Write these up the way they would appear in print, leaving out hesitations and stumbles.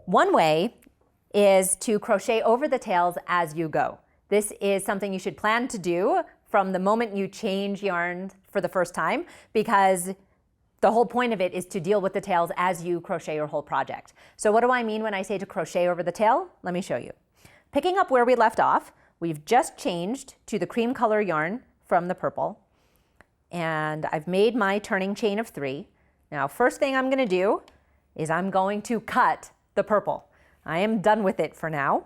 One way is to crochet over the tails as you go. This is something you should plan to do from the moment you change yarn for the first time, because the whole point of it is to deal with the tails as you crochet your whole project. So what do I mean when I say to crochet over the tail? Let me show you. Picking up where we left off, we've just changed to the cream color yarn from the purple, and I've made my turning chain of 3. Now, first thing I'm going to do is I'm going to cut the purple. I am done with it for now.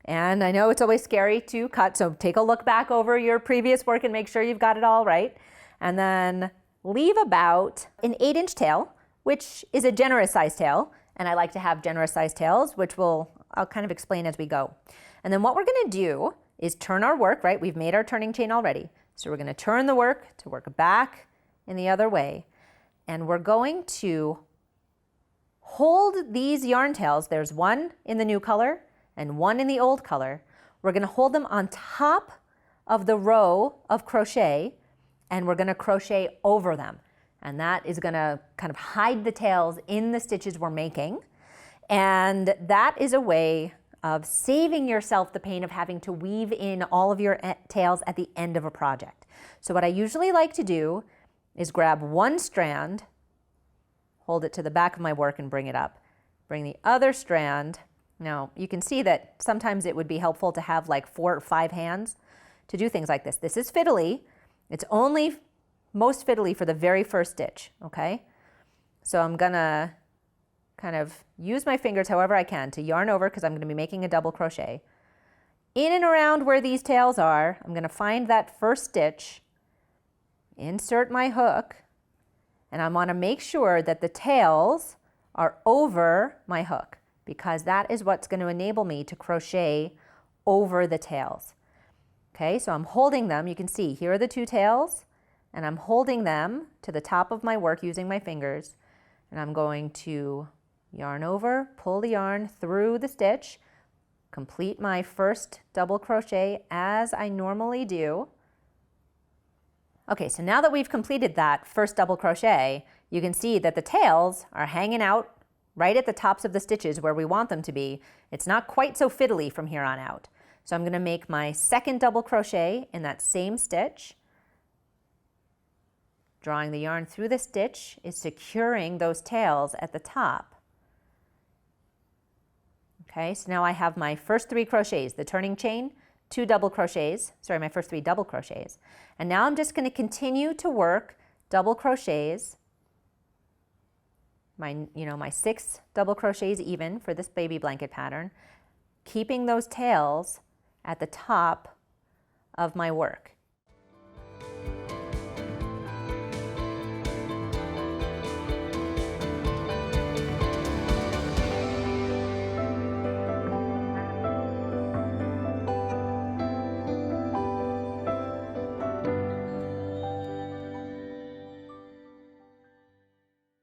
And I know it's always scary to cut, so take a look back over your previous work and make sure you've got it all right. And then leave about an 8-inch tail, which is a generous size tail. And I like to have generous size tails, which I'll kind of explain as we go. And then what we're going to do is turn our work, right? We've made our turning chain already. So we're going to turn the work to work back in the other way. And we're going to hold these yarn tails. There's one in the new color and one in the old color. We're going to hold them on top of the row of crochet, and we're going to crochet over them. And that is going to kind of hide the tails in the stitches we're making. And that is a way of saving yourself the pain of having to weave in all of your tails at the end of a project. So what I usually like to do is grab one strand, hold it to the back of my work and bring it up. Bring the other strand. Now, you can see that sometimes it would be helpful to have like 4 or 5 hands to do things like this. This is fiddly. It's only most fiddly for the very first stitch, okay? So I'm gonna kind of use my fingers however I can to yarn over, because I'm gonna be making a double crochet. In and around where these tails are, I'm gonna find that first stitch, insert my hook, and I wanna make sure that the tails are over my hook, because that is what's going to enable me to crochet over the tails. Okay, so I'm holding them. You can see here are the 2 tails, and I'm holding them to the top of my work using my fingers, and I'm going to yarn over, pull the yarn through the stitch, complete my first double crochet as I normally do. Okay, so now that we've completed that first double crochet, you can see that the tails are hanging out right at the tops of the stitches where we want them to be. It's not quite so fiddly from here on out. So I'm going to make my second double crochet in that same stitch. Drawing the yarn through the stitch is securing those tails at the top. Okay, so now I have my first 3 crochets, the turning chain, 2 double crochets, sorry, my first 3 double crochets. And now I'm just going to continue to work double crochets, my 6 double crochets even for this baby blanket pattern, keeping those tails at the top of my work.